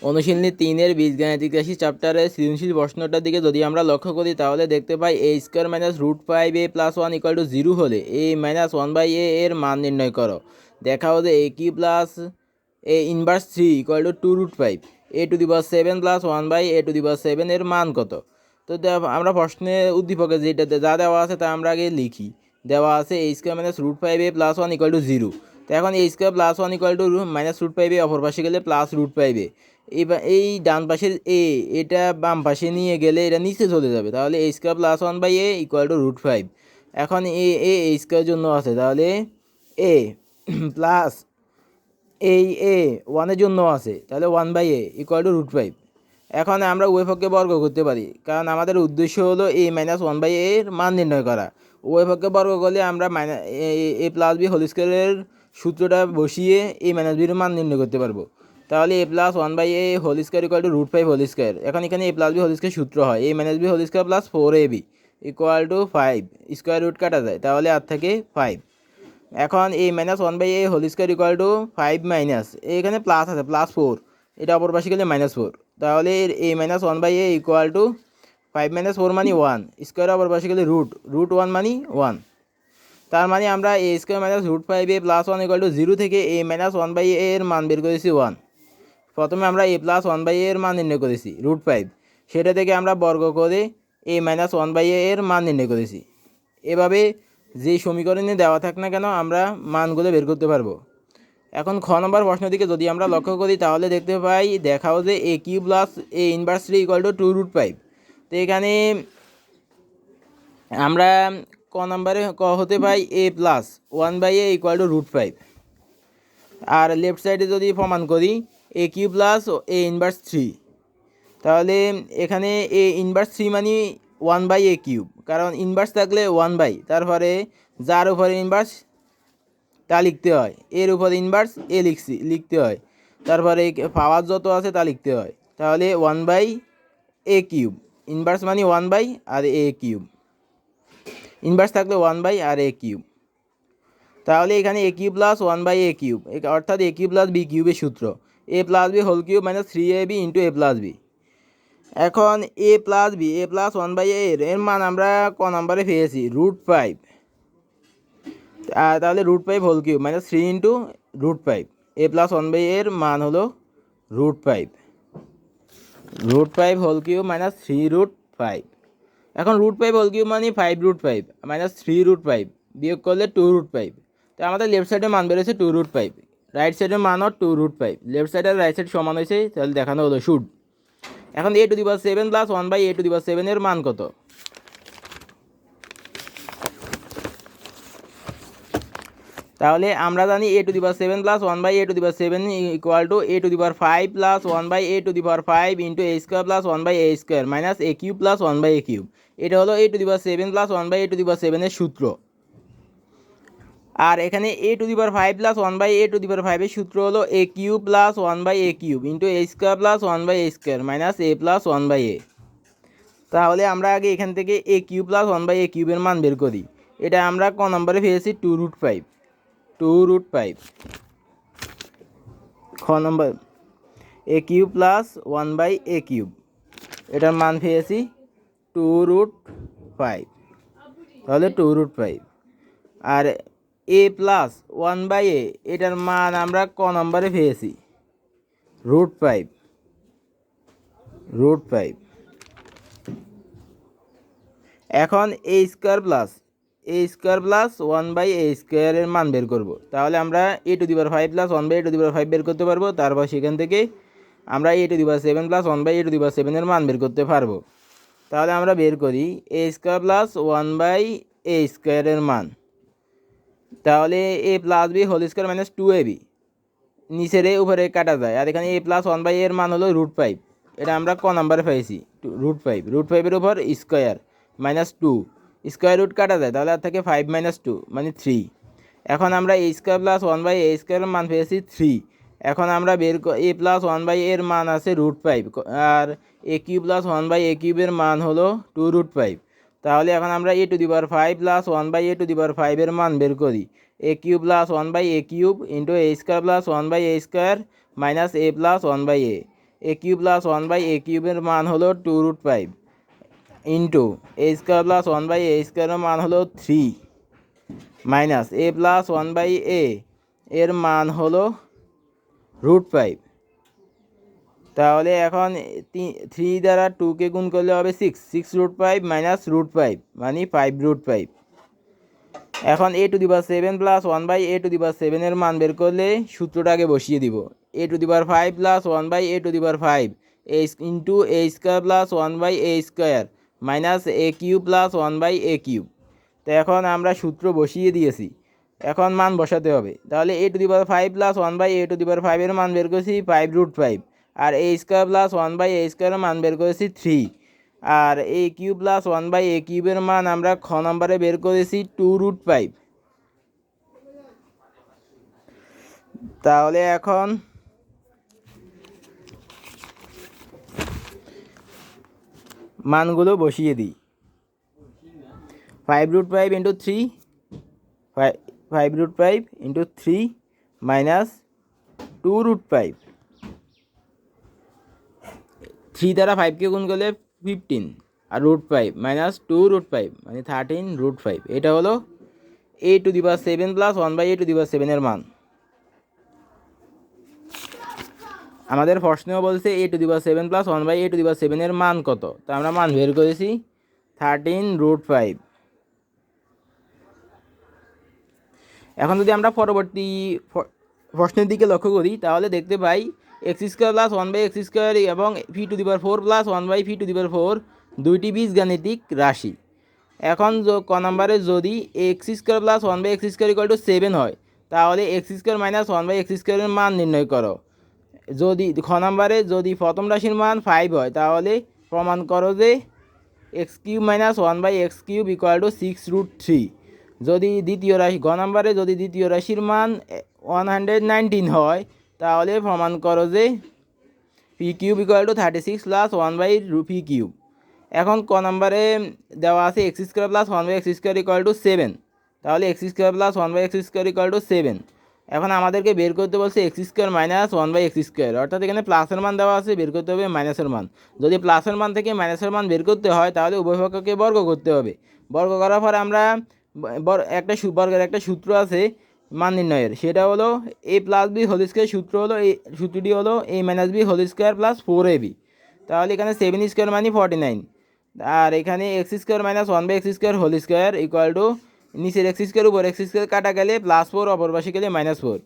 অনুশীলনী 3-এর বীজগাণিতিক রাশি চ্যাপ্টারের সৃজনশীল প্রশ্নটার দিকে যদি আমরা লক্ষ্য করি তাহলে দেখতে পাই a square minus √5a plus 1 equal to 0 হলে a মাইনাস 1/a এর মান নির্ণয় করো। দেখাও যে a cube plus a inverse 3 equal to 2√5 a⁴ plus 1/a⁴ এর মান কত। তো আমরা প্রশ্নে উদ্দীপকে যেটা যা দেওয়া আছে তা আমরা আগে লিখি। দেওয়া আছে a square minus √5a plus 1 equal to 0। তো এখন a square plus 1 equal to minus √5a অপর পাশে গেলে প্লাস √5a। এবার এই ডান পাশের এ এটা বাম পাশে নিয়ে গেলে এটা নিচে চলে যাবে, তাহলে a square plus 1/a equal to √5। এখন এ স্কোয়ারের জন্য আছে, তাহলে a প্লাস এই এ ওয়ানের জন্য আছে, তাহলে 1/a ইকুয়াল টু √5। এখন আমরা উভয় পক্ষে বর্গ করতে পারি, কারণ আমাদের উদ্দেশ্য হলো a মাইনাস 1/a এর মান নির্ণয় করা। উভয় পক্ষে বর্গ করলে আমরা a প্লাস বি হোল স্কোয়ারের সূত্রটা বসিয়ে a মাইনাস বির মান নির্ণয় করতে পারবো। তাহলে a plus 1/a whole square equal to √5 whole square. এখন এখানে a plus b whole square সূত্র হয় a minus b whole square plus 4ab equal to 5, square root কাটা যায়, তাহলে আর থাকে 5। এখন a minus 1/a whole square equal to 5 minus এখানে প্লাস আছে প্লাস 4, এটা অপর পাশে গেলে -4, তাহলে a minus 1/a equal to 5 minus 4 মানে 1, স্কোয়ার অপর পাশে গেলে √1 মানে 1। তার মানে আমরা a square minus √5a plus 1 equal to 0 থেকে a মাইনাস 1/a এর মান বের করেছি 1। প্রথমে আমরা a প্লাস 1/a এর মান নির্ণয় করেছি √5, সেটা থেকে আমরা বর্গ করে a মাইনাস 1/a এর মান নির্ণয় করেছি। এভাবে যে সমীকরণে দেওয়া থাক না কেন আমরা মানগুলো বের করতে পারবো। এখন খ নম্বর প্রশ্ন দিকে যদি আমরা লক্ষ্য করি তাহলে দেখতে পাই দেখাও যে a cube plus a inverse 3 equal to 2√5। তো এখানে আমরা ক নম্বরে হতে পাই a plus 1/a equal to √5, আর লেফট সাইডে যদি প্রমাণ করি a cube plus a inverse 3, তাহলে এখানে a ইনভার্স 3 মানে 1/a কিউব, কারণ ইনভার্স থাকলে 1/, তারপরে যার উপরে ইনভার্স তা লিখতে হয়, এর উপর ইনভার্স এ লিখতে হয়, তারপরে পাওয়ার যত আছে তা লিখতে হয়। তাহলে 1/a কিউব, ইনভার্স মানে 1/, আর a কিউব, ইনভার্স থাকলে 1/, আর a কিউব। তাহলে এখানে a cube plus 1/a cube, অর্থাৎ a কিউব প্লাস b কিউবের সূত্র a plus b whole cube minus 3ab into a plus b। এখন a plus b a plus 1/a এর মান আমরা ক নম্বরে পেয়েছি √5, তাহলে √5 whole cube minus 3 into √5, a plus 1/a এর মান হলো √5 হোল কিউব মাইনাস 3√5। এখন √5 হোল কিউব মানে 5√5 মাইনাস 3√5 বিয়োগ করলে 2√5। তো আমাদের লেফট সাইডের মান বেরোচ্ছে 2√5, রাইট সাইডের মানও 2√5, লেফট সাইড আর রাইট সাইড সমান হয়েছে, তাহলে দেখানো হলো শুড। এখন a⁴ প্লাস 1/a⁴ এর মান কত। তাহলে আমরা জানি a⁴ plus 1/a⁴ equal to a⁵ plus 1/a⁵ into a square plus 1/a square minus a cube plus 1/a cube. এটা হলো a⁴ প্লাস 1/a⁴ এর সূত্র। আর এখানে a⁵ প্লাস 1/a⁵ এর সূত্র হলো a cube plus 1/a cube into a square plus 1/a square minus a plus 1/a। তাহলে আমরা আগে এখান থেকে a কিউব প্লাস 1/a কিউবের মান বের করি। এটা আমরা ক নম্বরে পেয়েছি 2√5। খ নম্বর a cube plus 1/a cube, এটার মান পেয়েছি 2√5, তাহলে 2√5। আর a প্লাস 1/a এটার মান আমরা ক নম্বরে পেয়েছি √5। এখন a স্কোয়ার প্লাস 1/a স্কোয়ারের মান বের করব। তাহলে আমরা a⁵ প্লাস 1/a⁵ বের করতে পারবো, তারপর সেখান থেকে আমরা a⁷ প্লাস 1/a⁵ এর মান বের করতে পারবো। তাহলে আমরা বের করি a স্কোয়ার প্লাস 1/a স্কোয়ারের মান, তাহলে a plus b whole square minus 2ab, নিচের উপরে কাটা যায়, আর এখানে a প্লাস 1/a এর মান হলো √5, এটা আমরা ক নাম্বারে পাইছি √5 এর উপর স্কোয়ার মাইনাস 2, স্কোয়ার রুট কাটা যায়, তাহলে আর থাকে 5 - 2 মানে 3। এখন আমরা a স্কোয়ার প্লাস 1/a স্কোয়ারের মান পেয়েছি 3। এখন আমরা a প্লাস 1/a এর মান আছে √5, আর a কিউব প্লাস 1/a কিউবের মান হলো 2√5। তাহলে এখন আমরা a⁵ প্লাস 1/a⁵ এর মান বের করি। a cube plus 1/a cube into a square plus 1/a square minus a plus 1/a। A cube plus 1/a কিউবের মান হলো 2√5 into a square plus 1/a স্কোয়ারের মান হলো 3 মাইনাস এ প্লাস 1/a এর মান হলো √5। তাহলে এখন 3 দ্বারা 2কে গুণ করলে হবে 6√5 মাইনাস √5 মানে 5√5। এখন a⁻7 প্লাস 1/a⁻7 এর মান বের করলে সূত্রটাকে বসিয়ে দিব। a⁵ plus 1/a⁵ into a square plus 1/a square minus a cube plus 1/a cube. তো এখন আমরা সূত্র বসিয়ে দিয়েছি, এখন মান বসাতে হবে। তাহলে a⁵ প্লাস 1/a⁵ এর মান বের করেছি 5√5, আর এ স্কোয়ার প্লাস 1/a স্কোয়ারের মান বের করেছি 3, আর এ কিউব প্লাস 1/a কিউবের মান আমরা খ নম্বরে বের করেছি 2√5। তাহলে এখন মানগুলো বসিয়ে দিই। 5√5 ইন্টু 3 5√5 ইন্টু 3 মাইনাস 2√5। 3 দ্বারা 5কে গুণ করলে 15, আর √5 মাইনাস 2√5 মানে 13√5। এটা হলো a⁻7 প্লাস 1/a⁻7 এর মান। আমাদের প্রশ্নেও বলছে a⁻7 প্লাস 1/a⁻7 এর মান কত, তো আমরা মান বের করেছি 13√5। এখন যদি আমরা পরবর্তী প্রশ্নের দিকে লক্ষ্য করি তাহলে দেখতে পাই x² প্লাস 1/x² এবং p⁴ প্লাস 1/p⁴ দুইটি বীজগাণিতিক রাশি। এখন ক নম্বরে যদি x² প্লাস 1/x² 7 হয় তাহলে x² মাইনাস 1/x² এর মান নির্ণয় করো। যদি খ নম্বরে যদি প্রথম রাশির মান 5 হয় তাহলে প্রমাণ করো যে x³ মাইনাস 1/x³ = 6√3। যদি দ্বিতীয় রাশি গ নম্বরে যদি দ্বিতীয় রাশির মান 119 হয় তাহলে প্রমাণ করো যে p³ = 36 প্লাস 1/p³। এখন ক নম্বরে দেওয়া আছে x² প্লাস 1/x² 7, তাহলে x² প্লাস 1/x² 7। এখন আমাদেরকে বের করতে বলছে x² মাইনাস 1/x², অর্থাৎ এখানে প্লাসের মান দেওয়া আছে, বের করতে হবে মাইনাসের মান। যদি প্লাসের মান থেকে মাইনাসের মান বের করতে হয় তাহলে উভয় পক্ষকে বর্গ করতে হবে। বর্গ করার পর আমরা বর্গের একটা সূত্র আছে মান নির্ণয়ের, সেটা হলো a plus b whole square. সূত্রটি হলো a minus b whole square plus 4ab। তাহলে এখানে 7² মানে 49, আর এখানে x² minus 1/x² whole square = নিচের x² উপর x² কাটা গেলে +4, অপর পাশে গেলে -4।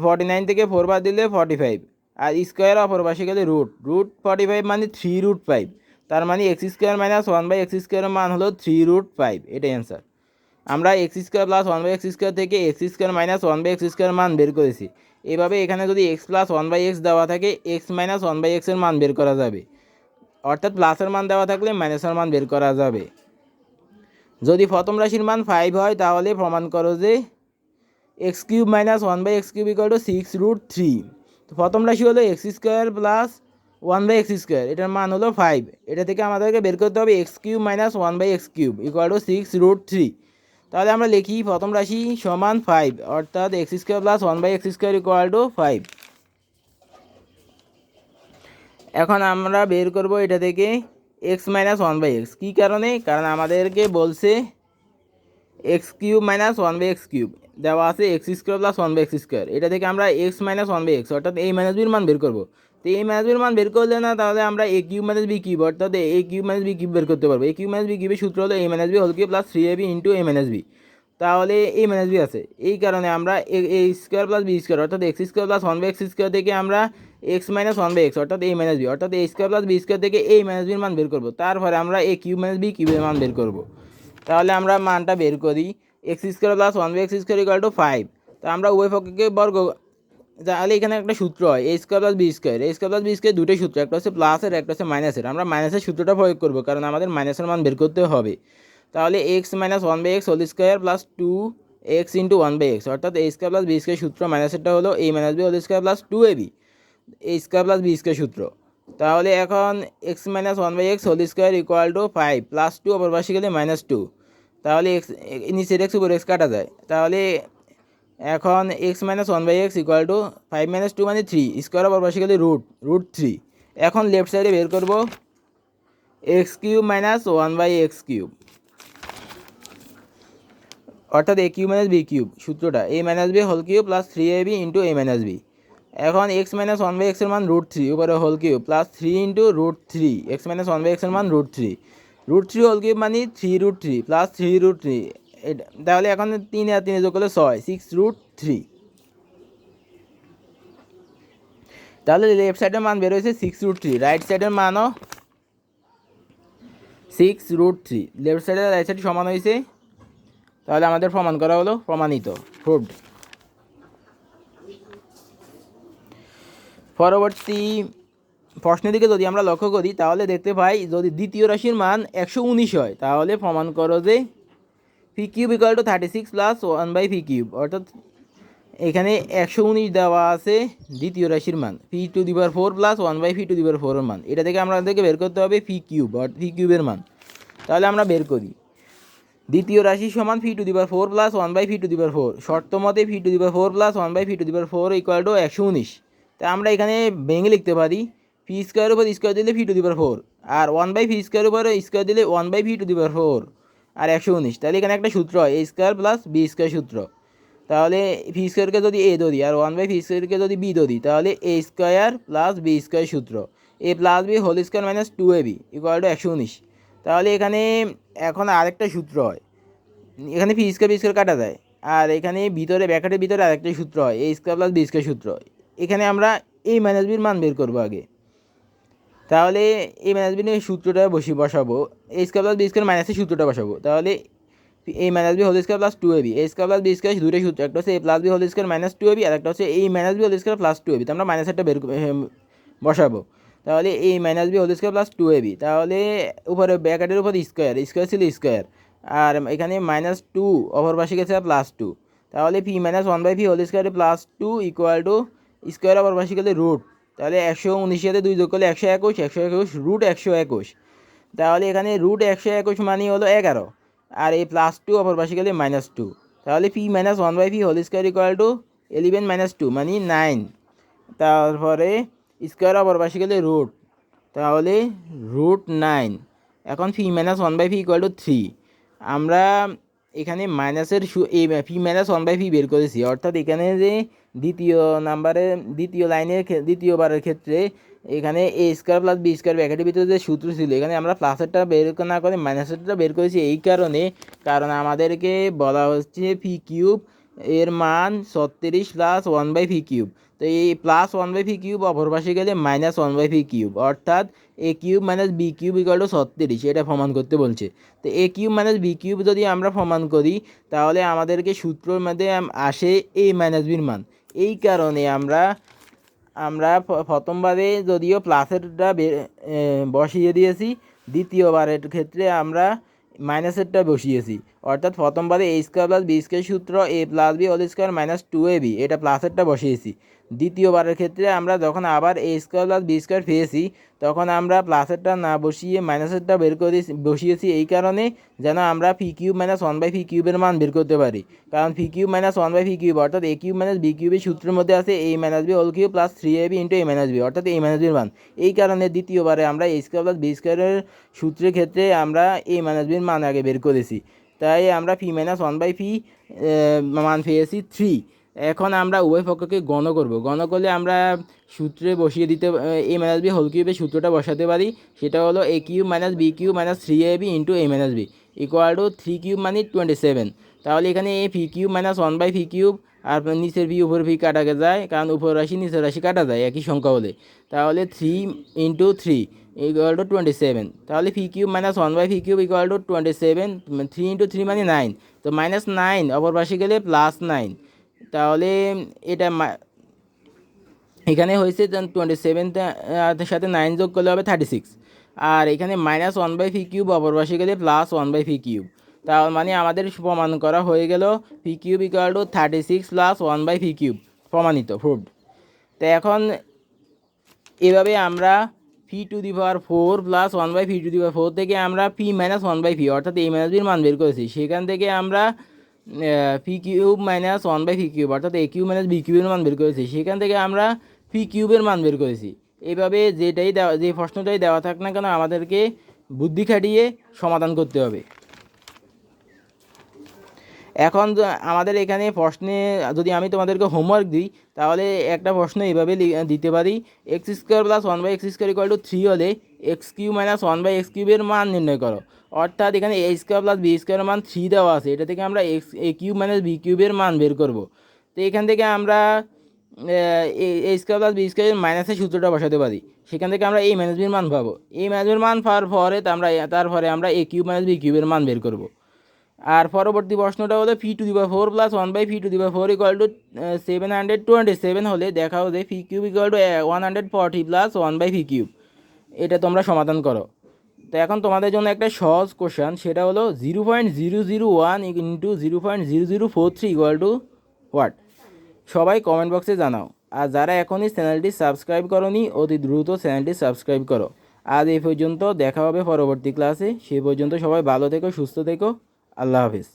49 থেকে 4 বাদ দিলে 45, আর স্কোয়ার অপর পাশে গেলে √45 মানে 3√5। তার মানে x² মাইনাস 1/x² মান হলো 3√5। এটাই অ্যান্সার। আমরা x² প্লাস 1/x² থেকে x² মাইনাস 1/x² মান বের করেছি। এভাবে এখানে যদি x প্লাস 1/x দেওয়া থাকে x মাইনাস 1/x এর মান বের করা যাবে, অর্থাৎ প্লাসের মান দেওয়া থাকলে মাইনাসের মান বের করা যাবে। যদি প্রথম রাশির মান 5 হয় তাহলে প্রমাণ করো যে x³ মাইনাস 1/x³ = 6√3। তো প্রথম রাশি হলো x² প্লাস 1/x², এটার মান হলো 5। এটা থেকে আমাদেরকে বের করতে হবে x³ মাইনাস 1/x³ = 6√3। তাহলে আমরা লিখি প্রথম রাশি সমান 5, অর্থাৎ x² প্লাস 1/x² = 5। এখন আমরা বের করব এটা থেকে x মাইনাস 1/x। কী কারণে? কারণ আমাদেরকে বলছে x³ মাইনাস 1/x³ দেওয়া আছে x² প্লাস 1/x²। এটা থেকে আমরা x মাইনাস 1/x অর্থাৎ a মাইনাস বির মান বের করব। তো a মাইনাস বির মান বের করলে না, তাহলে আমরা a³ মাইনাস b³ অর্থাৎ a³ মাইনাস b³ বের করতে পারবো। a³ মাইনাস b³ সূত্র হলো a minus b whole cube plus 3ab into a minus b। তাহলে a মাইনাস b আছে, এই কারণে আমরা a² প্লাস b² অর্থাৎ x² প্লাস 1/x² থেকে আমরা x মাইনাস 1/x অর্থাৎ a মাইনাস b অর্থাৎ a² প্লাস b² থেকে a মাইনাস বির মান বের করব। তারপরে আমরা a³ মাইনাস b³ এর মান বের করব। তাহলে আমরা মানটা বের করি x² প্লাস 1/x² = 5। তো আমরা উভয় পক্ষকে বর্গ, তাহলে এখানে একটা সূত্র হয় a² plus b²। a² plus b² দুটোই সূত্র, একটা হচ্ছে প্লাসের একটা হচ্ছে মাইনাসের। আমরা মাইনাসের সূত্রটা প্রয়োগ করব কারণ আমাদের মাইনাসের মান বের করতে হবে। তাহলে x minus 1/x whole square plus 2x into 1/x অর্থাৎ a² প্লাস b² সূত্র মাইনাসেরটা হলো a minus b whole square plus 2ab a² plus b² সূত্র। তাহলে এখন x minus 1/x whole square = 5 plus 2, অপর পাশে গেলে -2। তাহলে নিচের x উপর x কাটা যায়, তাহলে এখন x minus one by x equal to 5 - 2 মানে 3 স্কোয়ার অফ বেসিক্যালি রুট 3। এখন লেফট সাইডে বের করব x cube minus one by x cube, অর্থাৎ a cube minus b cube সূত্রটা a minus b whole cube plus 3ab into a minus b. এখন x minus one by এক্সের মান root 3 উপরে whole cube plus 3 into root 3, x minus one by এক্সের মান root 3 whole cube মানে 3√3 plus 3√3, এটা তাহলে এখন 3 আর 3 যোগ করলে 6, 6√3। তাহলে লেফট সাইডের মান বের হয়েছে 6√3, রাইট সাইডের মানও 6√3, লেফট সাইডে রাইট সাইড সমান হয়েছে। তাহলে আমাদের প্রমাণ করা হলো, প্রমাণিত, প্রুভড। পরবর্তী প্রশ্নের দিকে যদি আমরা লক্ষ্য করি তাহলে দেখতে পাই যদি দ্বিতীয় রাশির মান 119 হয় তাহলে প্রমাণ করো যে p cube equal to 36 plus 1 by p cube, অর্থাৎ এখানে 119 দেওয়া আছে দ্বিতীয় রাশির মান, p to the power 4 plus 1 by p to the power 4 এর মান। এটা থেকে আমাদেরকে বের করতে হবে পি কিউব, অর্থাৎ পি কিউবের মান। তাহলে আমরা বের করি দ্বিতীয় রাশি সমান p to the power 4 plus 1 by p to the power 4, শর্ত মতে p to the power 4 plus 1 by p to the power 4 equal to 119। তা আমরা এখানে ভেঙে লিখতে পারি পি স্কোয়ার উপর স্কোয়ার দিলে পি টু দি পাওয়ার 4, আর 1 বাই পি স্কোয়ার উপর স্কোয়ার দিলে 1 by p to the power 4 আর 119। তাহলে এখানে একটা সূত্র হয় এ স্কোয়ার প্লাস বি স্কোয়ার সূত্র। তাহলে পি স্কোয়ারকে যদি এ ধরি আর 1 বাই পি স্কোয়ারকে যদি বি ধরি তাহলে a square plus b square সূত্র, a plus b whole square minus 2ab equal to 119। তাহলে এখানে এখন আরেকটা সূত্র হয়, এখানে পি স্কোয়ার কাটা যায়, আর এখানে ভিতরে ব্র্যাকেটের ভিতরে আরেকটা সূত্র হয় এ স্কোয়ার প্লাস বি স্কোয়ার সূত্র। এখানে আমরা এই মাইনাস বির মান বের করবো আগে। তাহলে এই মাইনাস বির সূত্রটা বসাবো, a square plus b square মাইনাসের সূত্রটা বসাবো। তাহলে এই minus b whole square plus 2ab, a square plus b square দুটো সূত্র, একটা হচ্ছে a plus b whole square minus 2ab আর একটা হচ্ছে এই minus b whole square plus 2ab। তো আমরা মাইনাসেরটা বসাবো। তাহলে এই minus b whole square plus 2ab, তাহলে উপরে ব্র্যাকেটের উপর স্কোয়ার ছিল স্কোয়ার, আর এখানে -2 অপর পাশে গেছে +2। তাহলে p minus 1 by p whole square +2 equal to square অপর পাশে গেলে রুট। তাহলে 119 সাথে 2 যোগ করলে 121, 121 রুট 121। তাহলে এখানে রুট 121 মানে হলো 11, আর এই +2 অপর পাশে গেলে -2। তাহলে p minus 1 by p whole square equal to 11 - 2 মানে 9। তারপরে স্কোয়ার অপর পাশে গেলে রুট, তাহলে √9। এখন p minus 1 by p equal to 3। আমরা এখানে মাইনাসের এই পি মাইনাস 1 বাই পি বের করেছি, অর্থাৎ এখানে যে দ্বিতীয় লাইনের দ্বিতীয়বারের ক্ষেত্রে এখানে এ স্কোয়ার প্লাস বি স্কোয়ার ব্র্যাকেটের ভিতরে যে সূত্র ছিল এখানে আমরা প্লাসেরটা বের না করে মাইনাসেরটা বের করেছি। এই কারণ আমাদেরকে বলা হচ্ছে পি কিউব এর মান 36 প্লাস 1 বাই পি কিউব। তো এই প্লাস 1 বাই পি কিউব অপর পাশে গেলে -1 বাই পি কিউব, অর্থাৎ a cube minus b cube equal to 36, এটা প্রমাণ করতে বলছে। তো a cube minus b cube যদি আমরা প্রমাণ করি তাহলে আমাদেরকে সূত্রের মধ্যে আসে এ মাইনাস বির মান। এই কারণে আমরা প্রথমবারে যদিও প্লাসেরটা বসিয়ে দিয়েছি, দ্বিতীয়বারের ক্ষেত্রে আমরা মাইনাসেরটা বসিয়েছি, অর্থাৎ প্রথমবারে a square plus b square সূত্র a plus b whole square -2ab এটা প্লাসেরটা বসিয়েছি। দ্বিতীয়বারের ক্ষেত্রে আমরা যখন আবার a square plus b square পেয়েছি তখন আমরা প্লাসেরটা না বসিয়ে মাইনাসেরটা বসিয়েছি, এই কারণে যেন আমরা p cube minus 1 by p কিউবের মান বের করতে পারি। কারণ p cube minus 1 by p cube অর্থাৎ এ কিউব মাইনাস বি কিউবের সূত্রের মধ্যে আছে a minus b whole cube plus 3ab into a minus b, অর্থাৎ এ মাইনাস বির মান। এই কারণে দ্বিতীয়বারে আমরা এ স্কোয়ার প্লাস বি স্কোয়ারের সূত্রের ক্ষেত্রে আমরা এ মাইনাস বির মান আগে বের করেছি, তাই আমরা পি মাইনাস 1 বাই পি মান পেয়েছি 3। এখন আমরা উভয় পক্ষকে গণ করব, গণ করলে আমরা সূত্রে বসিয়ে দিতে এ মাইনাস বি হোল কিউবের সূত্রটা বসাতে পারি, সেটা হলো a cube minus b cube minus 3ab into a minus b equal to 3 cube মানে 27। তাহলে এখানে a p cube minus 1 by p cube আর নিচের ভি উপর ভি কাটা যায়, কারণ উপর রাশি নিচের রাশি কাটা যায় একই সংখ্যা হলে। তাহলে 3 ইন্টু 3 ইকুয়াল টু 27। তাহলে p cube minus 1 by p cube equal to 27, 3 into 3 মানে 9। তো -9 অপর পাশে গেলে +9, তাহলে এটা এখানে হয়েছে 27 সাথে 9 যোগ করলে হবে 36, আর এখানে -1 বাই পি কিউব অপর পাশে গেলে +1 বাই পি কিউব। তার মানে আমাদের প্রমাণ করা হয়ে গেল p cube equal to 36 plus 1 by p cube, প্রমাণিত, প্রুভড। তো এখন এভাবে আমরা p to the power 4 plus 1 by p to the power 4 থেকে আমরা পি মাইনাস 1 বাই পি অর্থাৎ এ মাইনাস বির মান বের করেছি। সেখান থেকে আমরা p cube minus one by p cube, অর্থাৎ এ কিউব মাইনাস বি কিউবের মান বের করেছি, সেখান থেকে আমরা পি কিউবের মান বের করেছি। এইভাবে যেটাই দেওয়া, যে প্রশ্নটাই দেওয়া থাক না কেন আমাদেরকে বুদ্ধি খাটিয়ে সমাধান করতে হবে। এখন আমাদের এখানে প্রশ্নে যদি আমি তোমাদেরকে হোমওয়ার্ক দিই, তাহলে একটা প্রশ্ন এইভাবে দিতে পারি, x square plus one by x square equal to 3 হলে x cube minus one by x কিউবের মান নির্ণয় করো। অর্থাৎ এখানে এ স্কোয়ার প্লাস বি স্কোয়ারের মান 3 দেওয়া আছে, এটা থেকে আমরা এ কিউব মাইনাস বি কিউবের মান বের করব। তো এখান থেকে আমরা এ স্কোয়ার প্লাস বি স্কোয়ারের মাইনাসের সূত্রটা বসাতে পারি, সেখান থেকে আমরা এই মাইনাস বির মান পাবো। এই মাইনাস বির মান পাওয়ার পরে তারপরে আমরা এ কিউব মাইনাস বি কিউবের মান বের করব। আর পরবর্তী প্রশ্নটা হলো p to the power 4 plus one by p to the power 4 equal to 727 হলে দেখাও যে p cube equal to 140 plus one by p cube. এটা তোমরা সমাধান করো। তো এখন তোমাদের জন্য একটা সহজ কোশ্চেন, সেটা হলো 0.001 ইন্টু 0.0043 ইকুয়াল টু হোয়াট? সবাই কমেন্ট বক্সে জানাও। আর যারা এখনই চ্যানেলটি সাবস্ক্রাইব করোনি, অতি দ্রুত চ্যানেলটি সাবস্ক্রাইব করো। আজ এই পর্যন্ত, দেখা হবে পরবর্তী ক্লাসে। সেই পর্যন্ত সবাই ভালো থেকো, সুস্থ থেকো। আল্লাহ হাফিজ।